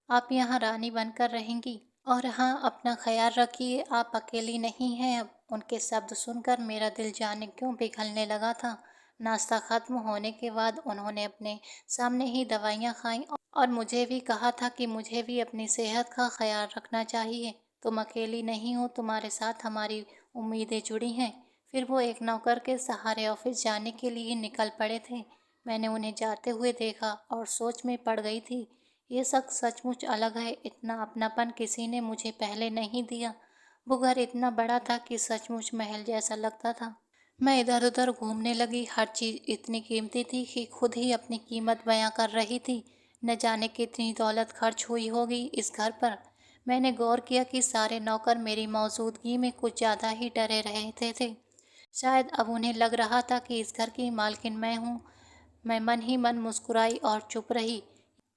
आप यहाँ रानी बनकर रहेंगी। और हाँ, अपना ख्याल रखिए, आप अकेली नहीं हैं अब। उनके शब्द सुनकर मेरा दिल जाने क्यों पिघलने लगा था। नाश्ता खत्म होने के बाद उन्होंने अपने सामने ही दवाइयाँ खाईं और मुझे भी कहा था कि मुझे भी अपनी सेहत का ख्याल रखना चाहिए। तुम अकेली नहीं हो, तुम्हारे साथ हमारी उम्मीदें जुड़ी हैं। फिर वो एक नौकर के सहारे ऑफिस जाने के लिए निकल पड़े थे। मैंने उन्हें जाते हुए देखा और सोच में पड़ गई थी। ये शख्स सचमुच अलग है, इतना अपनापन किसी ने मुझे पहले नहीं दिया। वो घर इतना बड़ा था कि सचमुच महल जैसा लगता था। मैं इधर उधर घूमने लगी। हर चीज़ इतनी कीमती थी कि खुद ही अपनी कीमत बयां कर रही थी। न जाने कितनी दौलत खर्च हुई होगी इस घर पर। मैंने गौर किया कि सारे नौकर मेरी मौजूदगी में कुछ ज़्यादा ही डरे रहते थे। शायद अब उन्हें लग रहा था कि इस घर की मालकिन मैं हूँ। मैं मन ही मन मुस्कुराई और चुप रही।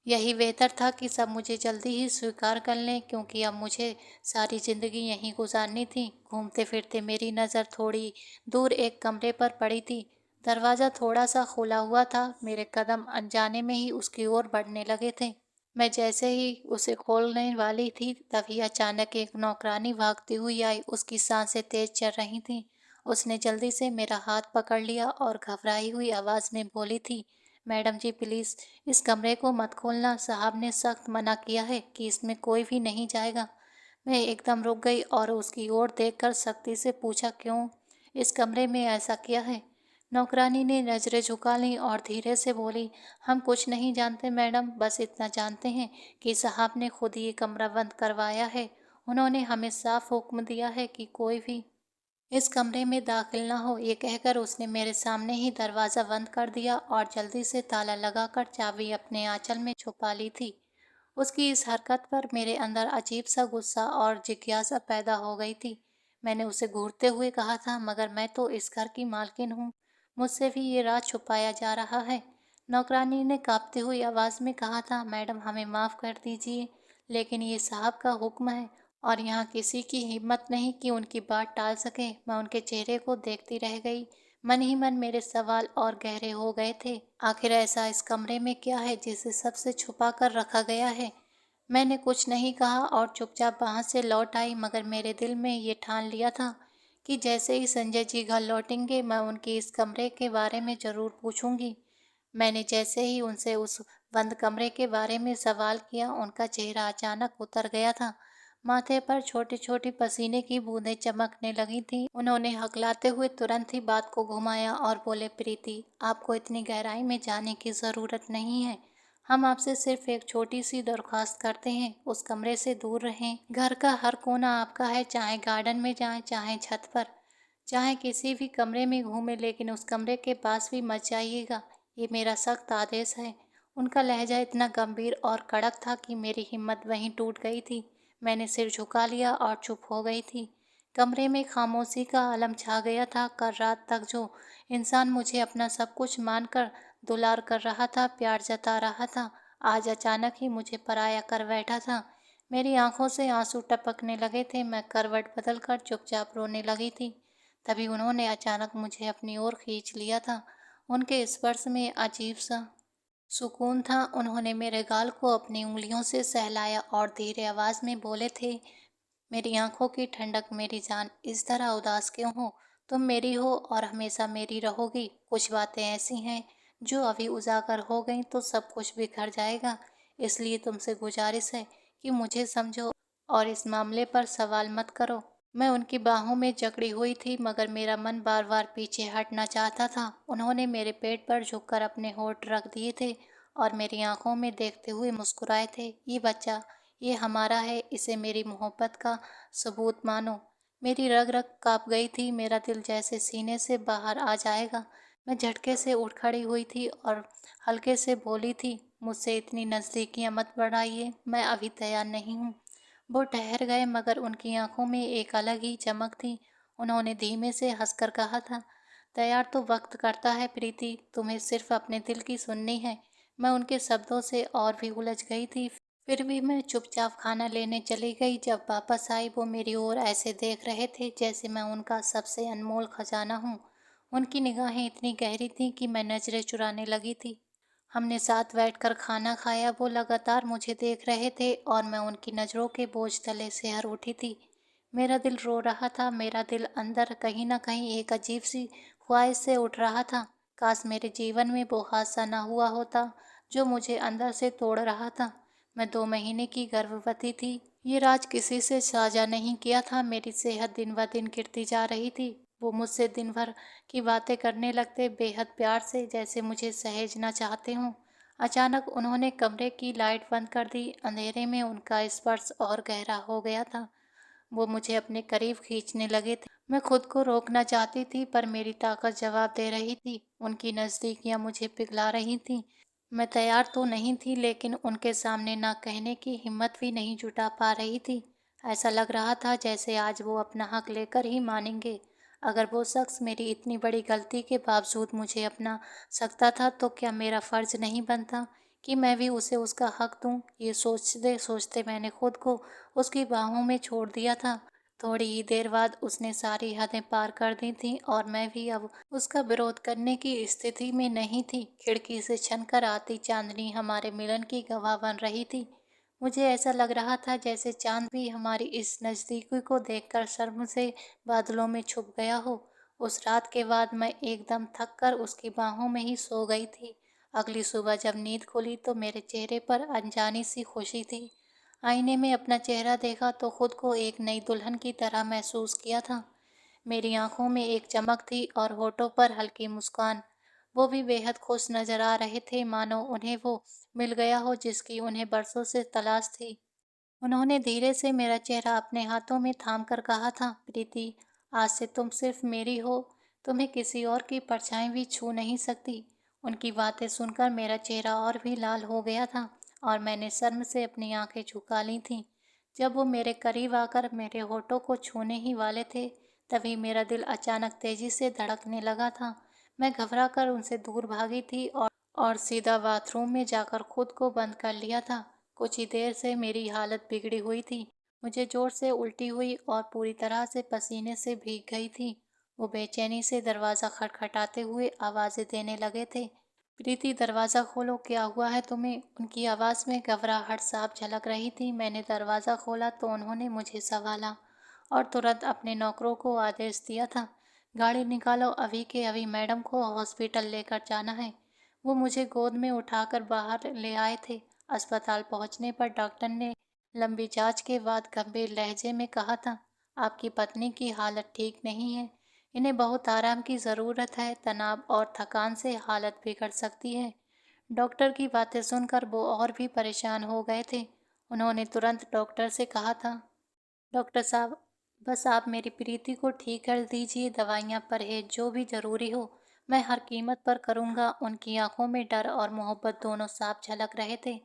यही बेहतर था कि सब मुझे जल्दी ही स्वीकार कर लें, क्योंकि अब मुझे सारी ज़िंदगी यहीं गुजारनी थी। घूमते फिरते मेरी नज़र थोड़ी दूर एक कमरे पर पड़ी थी। दरवाज़ा थोड़ा सा खुला हुआ था। मेरे कदम अनजाने में ही उसकी ओर बढ़ने लगे थे। मैं जैसे ही उसे खोलने वाली थी, तभी अचानक एक नौकरानी भागती हुई आई। उसकी सांसें तेज चल रही थीं। उसने जल्दी से मेरा हाथ पकड़ लिया और घबराई हुई आवाज़ में बोली थी, मैडम जी प्लीज़ इस कमरे को मत खोलना, साहब ने सख्त मना किया है कि इसमें कोई भी नहीं जाएगा। मैं एकदम रुक गई और उसकी ओर देखकर सख्ती से पूछा, क्यों? इस कमरे में ऐसा क्या है? नौकरानी ने नज़रें झुका लीं और धीरे से बोली, हम कुछ नहीं जानते मैडम, बस इतना जानते हैं कि साहब ने खुद ये कमरा बंद करवाया है। उन्होंने हमें साफ हुक्म दिया है कि कोई भी इस कमरे में दाखिल ना हो। ये कहकर उसने मेरे सामने ही दरवाज़ा बंद कर दिया और जल्दी से ताला लगाकर चाबी अपने आंचल में छुपा ली थी। उसकी इस हरकत पर मेरे अंदर अजीब सा गुस्सा और जिज्ञासा पैदा हो गई थी। मैंने उसे घूरते हुए कहा था, मगर मैं तो इस घर की मालकिन हूँ, मुझसे भी ये राज छुपाया जा रहा है। नौकरानी ने कांपती हुई आवाज़ में कहा था, मैडम हमें माफ़ कर दीजिए, लेकिन ये साहब का हुक्म है और यहाँ किसी की हिम्मत नहीं कि उनकी बात टाल सके। मैं उनके चेहरे को देखती रह गई। मन ही मन मेरे सवाल और गहरे हो गए थे। आखिर ऐसा इस कमरे में क्या है जिसे सबसे छुपा कर रखा गया है? मैंने कुछ नहीं कहा और चुपचाप वहाँ से लौट आई, मगर मेरे दिल में ये ठान लिया था कि जैसे ही संजय जी घर लौटेंगे, मैं उनके इस कमरे के बारे में ज़रूर पूछूंगी। मैंने जैसे ही उनसे उस बंद कमरे के बारे में सवाल किया, उनका चेहरा अचानक उतर गया था। माथे पर छोटी छोटी पसीने की बूंदें चमकने लगी थीं। उन्होंने हकलाते हुए तुरंत ही बात को घुमाया और बोले, प्रीति, आपको इतनी गहराई में जाने की ज़रूरत नहीं है। हम आपसे सिर्फ एक छोटी सी दरख्वास्त करते हैं, उस कमरे से दूर रहें। घर का हर कोना आपका है, चाहे गार्डन में जाएं, चाहे छत पर, चाहे किसी भी कमरे में घूमें, लेकिन उस कमरे के पास भी मत जाइएगा। ये मेरा सख्त आदेश है। उनका लहजा इतना गंभीर और कड़क था कि मेरी हिम्मत वहीं टूट गई थी। मैंने सिर झुका लिया और चुप हो गई थी। कमरे में खामोशी का आलम छा गया था। कल रात तक जो इंसान मुझे अपना सब कुछ मानकर दुलार कर रहा था, प्यार जता रहा था, आज अचानक ही मुझे पराया कर बैठा था। मेरी आंखों से आंसू टपकने लगे थे। मैं करवट बदलकर चुपचाप रोने लगी थी। तभी उन्होंने अचानक मुझे अपनी ओर खींच लिया था। उनके स्पर्श में अजीब सा सुकून था। उन्होंने मेरे गाल को अपनी उंगलियों से सहलाया और धीरे आवाज में बोले थे, मेरी आंखों की ठंडक मेरी जान, इस तरह उदास क्यों हो? तुम मेरी हो और हमेशा मेरी रहोगी। कुछ बातें ऐसी हैं जो अभी उजागर हो गई तो सब कुछ बिखर जाएगा। इसलिए तुमसे गुजारिश है कि मुझे समझो और इस मामले पर सवाल मत करो। मैं उनकी बाहों में जकड़ी हुई थी, मगर मेरा मन बार बार पीछे हटना चाहता था। उन्होंने मेरे पेट पर झुककर अपने होंठ रख दिए थे और मेरी आंखों में देखते हुए मुस्कुराए थे। ये बच्चा, ये हमारा है, इसे मेरी मोहब्बत का सबूत मानो। मेरी रग रग कांप गई थी। मेरा दिल जैसे सीने से बाहर आ जाएगा। मैं झटके से उठ खड़ी हुई थी और हल्के से बोली थी, मुझसे इतनी नज़दीकियां मत बढ़ाइए, मैं अभी तैयार नहीं हूँ। वो ठहर गए, मगर उनकी आंखों में एक अलग ही चमक थी। उन्होंने धीमे से हंसकर कहा था, तैयार तो वक्त करता है प्रीति, तुम्हें सिर्फ अपने दिल की सुननी है। मैं उनके शब्दों से और भी उलझ गई थी। फिर भी मैं चुपचाप खाना लेने चली गई। जब वापस आई, वो मेरी ओर ऐसे देख रहे थे जैसे मैं उनका सबसे अनमोल खजाना हूँ। उनकी निगाहें इतनी गहरी थीं कि मैं नजरें चुराने लगी थी। हमने साथ बैठकर खाना खाया। वो लगातार मुझे देख रहे थे और मैं उनकी नज़रों के बोझ तले से हर उठी थी। मेरा दिल रो रहा था। मेरा दिल अंदर कहीं ना कहीं एक अजीब सी ख्वाहिश से उठ रहा था। काश मेरे जीवन में वो हादसा ना हुआ होता जो मुझे अंदर से तोड़ रहा था। मैं 2 महीने की गर्भवती थी। ये राज किसी से साझा नहीं किया था। मेरी सेहत दिन ब दिन गिरती जा रही थी। वो मुझसे दिन भर की बातें करने लगते, बेहद प्यार से, जैसे मुझे सहेजना चाहते हों। अचानक उन्होंने कमरे की लाइट बंद कर दी। अंधेरे में उनका स्पर्श और गहरा हो गया था। वो मुझे अपने करीब खींचने लगे थे। मैं खुद को रोकना चाहती थी, पर मेरी ताकत जवाब दे रही थी। उनकी नज़दीकियां मुझे पिघला रही थीं। मैं तैयार तो नहीं थी, लेकिन उनके सामने ना कहने की हिम्मत भी नहीं जुटा पा रही थी। ऐसा लग रहा था जैसे आज वो अपना हक लेकर ही मानेंगे। अगर वो शख्स मेरी इतनी बड़ी गलती के बावजूद मुझे अपना सकता था, तो क्या मेरा फ़र्ज़ नहीं बनता कि मैं भी उसे उसका हक दूं? ये सोचते सोचते मैंने खुद को उसकी बाहों में छोड़ दिया था। थोड़ी ही देर बाद उसने सारी हदें पार कर दी थीं और मैं भी अब उसका विरोध करने की स्थिति में नहीं थी। खिड़की से छनकर आती चांदनी हमारे मिलन की गवाह बन रही थी। मुझे ऐसा लग रहा था जैसे चांद भी हमारी इस नज़दीकी को देखकर शर्म से बादलों में छुप गया हो। उस रात के बाद मैं एकदम थक कर उसकी बाहों में ही सो गई थी। अगली सुबह जब नींद खुली तो मेरे चेहरे पर अनजानी सी खुशी थी। आईने में अपना चेहरा देखा तो खुद को एक नई दुल्हन की तरह महसूस किया था। मेरी आंखों में एक चमक थी और होठों पर हल्की मुस्कान। वो भी बेहद खुश नजर आ रहे थे, मानो उन्हें वो मिल गया हो जिसकी उन्हें बरसों से तलाश थी। उन्होंने धीरे से मेरा चेहरा अपने हाथों में थाम कर कहा था, प्रीति, आज से तुम सिर्फ मेरी हो। तुम्हें किसी और की परछाई भी छू नहीं सकती। उनकी बातें सुनकर मेरा चेहरा और भी लाल हो गया था और मैंने शर्म से अपनी आंखें झुका ली थीं। जब वो मेरे करीब आकर मेरे होठों को छूने ही वाले थे, तभी मेरा दिल अचानक तेजी से धड़कने लगा था। मैं घबरा कर उनसे दूर भागी थी और सीधा बाथरूम में जाकर खुद को बंद कर लिया था। कुछ ही देर से मेरी हालत बिगड़ी हुई थी। मुझे जोर से उल्टी हुई और पूरी तरह से पसीने से भीग गई थी। वो बेचैनी से दरवाज़ा खटखटाते हुए आवाज़ें देने लगे थे, प्रीति, दरवाज़ा खोलो, क्या हुआ है तुम्हें? उनकी आवाज़ में घबराहट साफ झलक रही थी। मैंने दरवाज़ा खोला तो उन्होंने मुझे संभाला और तुरंत अपने नौकरों को आदेश दिया था, गाड़ी निकालो, अभी के अभी मैडम को हॉस्पिटल लेकर जाना है। वो मुझे गोद में उठाकर बाहर ले आए थे। अस्पताल पहुंचने पर डॉक्टर ने लंबी जांच के बाद गंभीर लहजे में कहा था, आपकी पत्नी की हालत ठीक नहीं है, इन्हें बहुत आराम की ज़रूरत है, तनाव और थकान से हालत बिगड़ सकती है। डॉक्टर की बातें सुनकर वो और भी परेशान हो गए थे। उन्होंने तुरंत डॉक्टर से कहा था, डॉक्टर साहब, बस आप मेरी प्रीति को ठीक कर दीजिए, दवाइयाँ, परहेज, जो भी ज़रूरी हो मैं हर कीमत पर करूँगा। उनकी आंखों में डर और मोहब्बत दोनों साफ झलक रहे थे।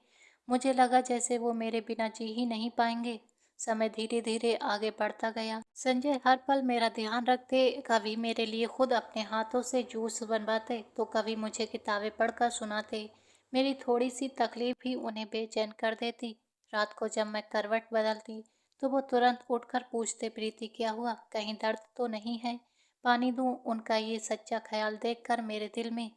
मुझे लगा जैसे वो मेरे बिना जी ही नहीं पाएंगे। समय धीरे धीरे आगे बढ़ता गया। संजय हर पल मेरा ध्यान रखते, कभी मेरे लिए खुद अपने हाथों से जूस बनवाते तो कभी मुझे किताबें पढ़कर सुनाते। मेरी थोड़ी सी तकलीफ ही उन्हें बेचैन कर देती। रात को जब मैं करवट बदलती तो वो तुरंत उठकर पूछते, प्रीति क्या हुआ, कहीं दर्द तो नहीं है, पानी दूं। उनका ये सच्चा ख्याल देखकर मेरे दिल में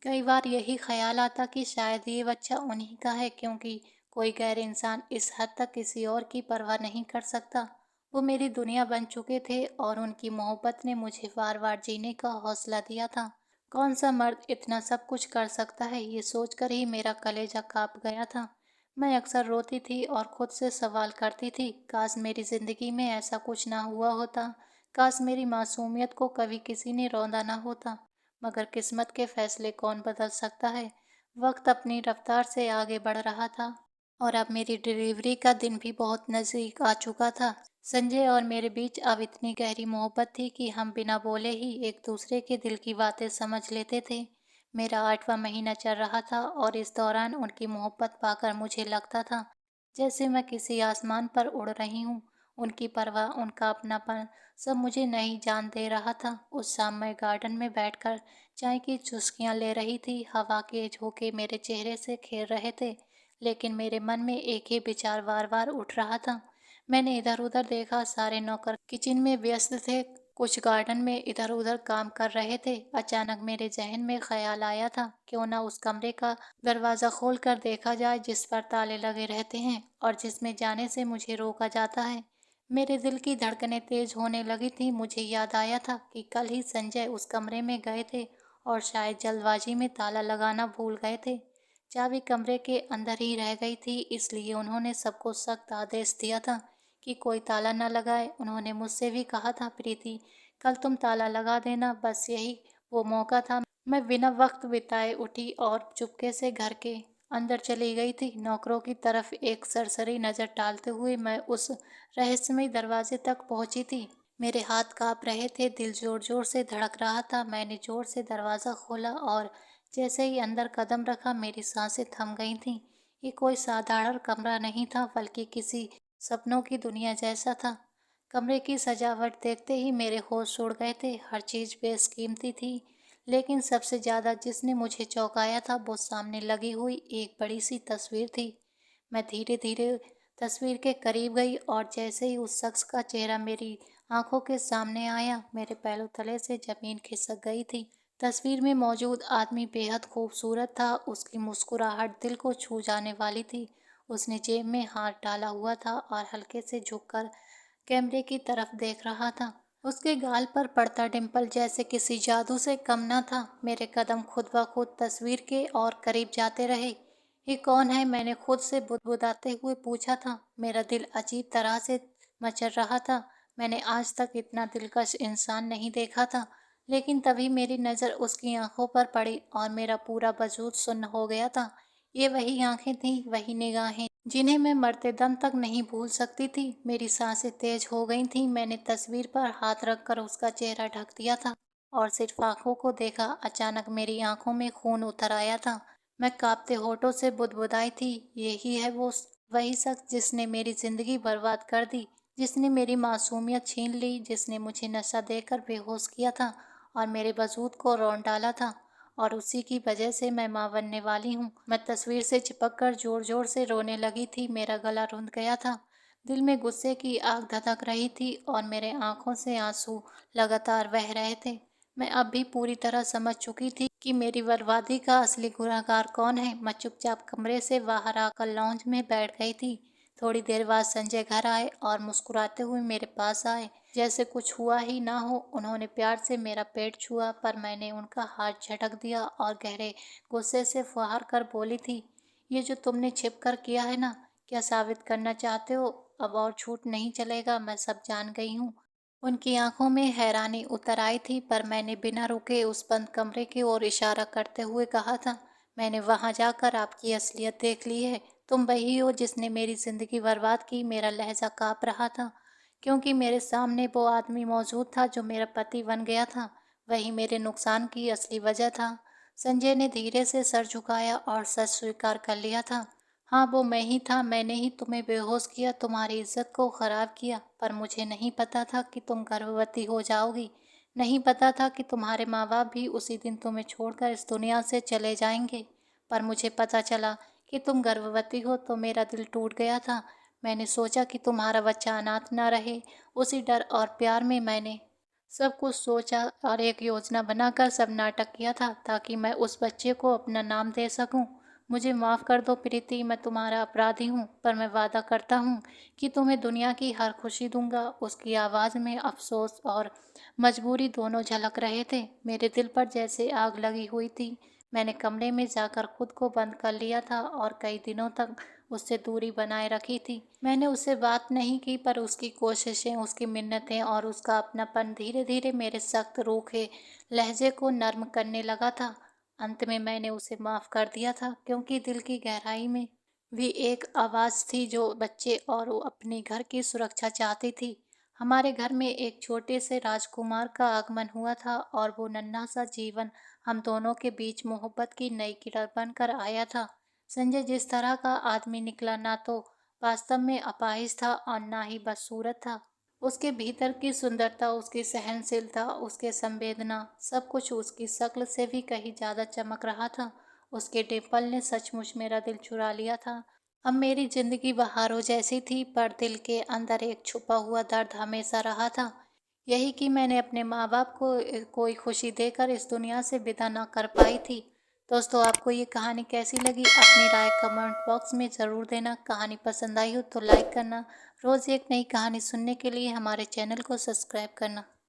कई बार यही ख्याल आता कि शायद ये बच्चा उन्हीं का है, क्योंकि कोई गैर इंसान इस हद तक किसी और की परवाह नहीं कर सकता। वो मेरी दुनिया बन चुके थे और उनकी मोहब्बत ने मुझे बार बार जीने का हौसला दिया था। कौन सा मर्द इतना सब कुछ कर सकता है, ये सोचकर ही मेरा कलेजा कांप गया था। मैं अक्सर रोती थी और खुद से सवाल करती थी, काश मेरी जिंदगी में ऐसा कुछ ना हुआ होता, काश मेरी मासूमियत को कभी किसी ने रौंदा ना होता। मगर किस्मत के फैसले कौन बदल सकता है। वक्त अपनी रफ्तार से आगे बढ़ रहा था और अब मेरी डिलीवरी का दिन भी बहुत नज़दीक आ चुका था। संजय और मेरे बीच अब इतनी गहरी मोहब्बत थी कि हम बिना बोले ही एक दूसरे के दिल की बातें समझ लेते थे। मेरा 8वां महीना चल रहा था और इस दौरान उनकी मोहब्बत पाकर मुझे लगता था जैसे मैं किसी आसमान पर उड़ रही हूँ। उनकी परवाह, उनका अपनापन, सब मुझे नई जान दे रहा था। उस शाम मैं गार्डन में बैठकर चाय की चुस्कियां ले रही थी। हवा के झोंके मेरे चेहरे से खेल रहे थे, लेकिन मेरे मन में एक ही विचार बार बार उठ रहा था। मैंने इधर उधर देखा, सारे नौकर किचन में व्यस्त थे, कुछ गार्डन में इधर उधर काम कर रहे थे। अचानक मेरे जहन में ख्याल आया था, क्यों ना उस कमरे का दरवाज़ा खोल कर देखा जाए जिस पर ताले लगे रहते हैं और जिसमें जाने से मुझे रोका जाता है। मेरे दिल की धड़कनें तेज होने लगी थी। मुझे याद आया था कि कल ही संजय उस कमरे में गए थे और शायद जल्दबाजी में ताला लगाना भूल गए थे। चाबी कमरे के अंदर ही रह गई थी, इसलिए उन्होंने सबको सख्त आदेश दिया था कि कोई ताला न लगाए। उन्होंने मुझसे भी कहा था, प्रीति कल तुम ताला लगा देना। बस यही वो मौका था। मैं बिना वक्त बिताए उठी और चुपके से घर के अंदर चली गई थी। नौकरों की तरफ एक सरसरी नज़र डालते हुए मैं उस रहस्यमय दरवाजे तक पहुंची थी। मेरे हाथ कांप रहे थे, दिल जोर जोर से धड़क रहा था। मैंने जोर से दरवाज़ा खोला और जैसे ही अंदर कदम रखा मेरी सांसें थम गई थीं। ये कोई साधारण कमरा नहीं था, बल्कि किसी सपनों की दुनिया जैसा था। कमरे की सजावट देखते ही मेरे होश उड़ गए थे। हर चीज़ बेशकीमती थी, लेकिन सबसे ज़्यादा जिसने मुझे चौंकाया था वो सामने लगी हुई एक बड़ी सी तस्वीर थी। मैं धीरे धीरे तस्वीर के करीब गई और जैसे ही उस शख्स का चेहरा मेरी आंखों के सामने आया, मेरे पैरों तले से जमीन खिसक गई थी। तस्वीर में मौजूद आदमी बेहद खूबसूरत था। उसकी मुस्कुराहट दिल को छू जाने वाली थी। उसने जेब में हाथ डाला हुआ था और हल्के से झुककर कैमरे की तरफ देख रहा था। उसके गाल पर पड़ता डिंपल जैसे किसी जादू से कम न था। मेरे कदम खुद ब खुद तस्वीर के और करीब जाते रहे। ये कौन है, मैंने खुद से बुदबुदाते हुए पूछा था। मेरा दिल अजीब तरह से मचल रहा था। मैंने आज तक इतना दिलकश इंसान नहीं देखा था। लेकिन तभी मेरी नज़र उसकी आंखों पर पड़ी और मेरा पूरा वजूद सुन्न हो गया था। ये वही आंखें थीं, वही निगाहें जिन्हें मैं मरते दम तक नहीं भूल सकती थी। मेरी सांसें तेज हो गई थीं। मैंने तस्वीर पर हाथ रखकर उसका चेहरा ढक दिया था और सिर्फ आंखों को देखा। अचानक मेरी आंखों में खून उतर आया था। मैं कांपते होठों से बुदबुदाई थी, यही है वो वही शख्स जिसने मेरी जिंदगी बर्बाद कर दी, जिसने मेरी मासूमियत छीन ली, जिसने मुझे नशा देकर बेहोश किया था और मेरे वजूद को रौंद डाला था। और उसी की वजह से मैं मां बनने वाली हूँ। मैं तस्वीर से चिपक कर जोर जोर से रोने लगी थी। मेरा गला रुंध गया था, दिल में गुस्से की आग धधक रही थी और मेरे आंखों से आंसू लगातार बह रहे थे। मैं अब भी पूरी तरह समझ चुकी थी कि मेरी बर्बादी का असली गुनहगार कौन है। मैं चुपचाप कमरे से बाहर आकर लॉन्ज में बैठ गई थी। थोड़ी देर बाद संजय घर आए और मुस्कुराते हुए मेरे पास आए, जैसे कुछ हुआ ही ना हो। उन्होंने प्यार से मेरा पेट छुआ, पर मैंने उनका हाथ झटक दिया और गहरे गुस्से से फुहार कर बोली थी, ये जो तुमने छिप कर किया है ना, क्या साबित करना चाहते हो? अब और झूठ नहीं चलेगा, मैं सब जान गई हूँ। उनकी आंखों में हैरानी उतर आई थी, पर मैंने बिना रुके उस बंद कमरे की ओर इशारा करते हुए कहा था, मैंने वहां जाकर आपकी असलियत देख ली है। तुम वही हो जिसने मेरी जिंदगी बर्बाद की। मेरा लहजा कांप रहा था, क्योंकि मेरे सामने वो आदमी मौजूद था जो मेरा पति बन गया था। वही मेरे नुकसान की असली वजह था। संजय ने धीरे से सर झुकाया और सच स्वीकार कर लिया था। हाँ, वो मैं ही था, मैंने ही तुम्हें बेहोश किया, तुम्हारी इज्जत को खराब किया। पर मुझे नहीं पता था कि तुम गर्भवती हो जाओगी। नहीं पता था कि तुम्हारे माँ बाप भी उसी दिन तुम्हें छोड़कर इस दुनिया से चले जाएंगे। पर मुझे पता चला कि तुम गर्भवती हो तो मेरा दिल टूट गया था। मैंने सोचा कि तुम्हारा बच्चा अनाथ ना रहे। उसी डर और प्यार में मैंने सब कुछ सोचा और एक योजना बनाकर सब नाटक किया था ताकि मैं उस बच्चे को अपना नाम दे सकूं। मुझे माफ़ कर दो प्रीति, मैं तुम्हारा अपराधी हूँ, पर मैं वादा करता हूँ कि तुम्हें दुनिया की हर खुशी दूंगा। उसकी आवाज़ में अफसोस और मजबूरी दोनों झलक रहे थे। मेरे दिल पर जैसे आग लगी हुई थी। मैंने कमरे में जाकर खुद को बंद कर लिया था और कई दिनों तक उससे दूरी बनाए रखी थी। मैंने उससे बात नहीं की, पर उसकी कोशिशें, उसकी मिन्नतें और उसका अपनापन धीरे धीरे मेरे सख्त रूखे लहजे को नर्म करने लगा था। अंत में मैंने उसे माफ़ कर दिया था, क्योंकि दिल की गहराई में भी एक आवाज़ थी जो बच्चे और वो अपने घर की सुरक्षा चाहती थी। हमारे घर में एक छोटे से राजकुमार का आगमन हुआ था और वो नन्हा सा जीवन हम दोनों के बीच मोहब्बत की नई किरण बनकर आया था। संजय जिस तरह का आदमी निकला, ना तो वास्तव में अपाहिज था और ना ही बदसूरत था। उसके भीतर की सुंदरता, उसकी सहनशीलता, उसके संवेदना, सब कुछ उसकी शक्ल से भी कहीं ज्यादा चमक रहा था। उसके डिम्पल ने सचमुच मेरा दिल चुरा लिया था। अब मेरी जिंदगी बहारों जैसी थी, पर दिल के अंदर एक छुपा हुआ दर्द हमेशा रहा था। यही कि मैंने अपने माँ बाप को कोई खुशी देकर इस दुनिया से विदा न कर पाई थी। दोस्तों, आपको ये कहानी कैसी लगी? अपनी राय कमेंट बॉक्स में ज़रूर देना। कहानी पसंद आई हो तो लाइक करना। रोज़ एक नई कहानी सुनने के लिए हमारे चैनल को सब्सक्राइब करना।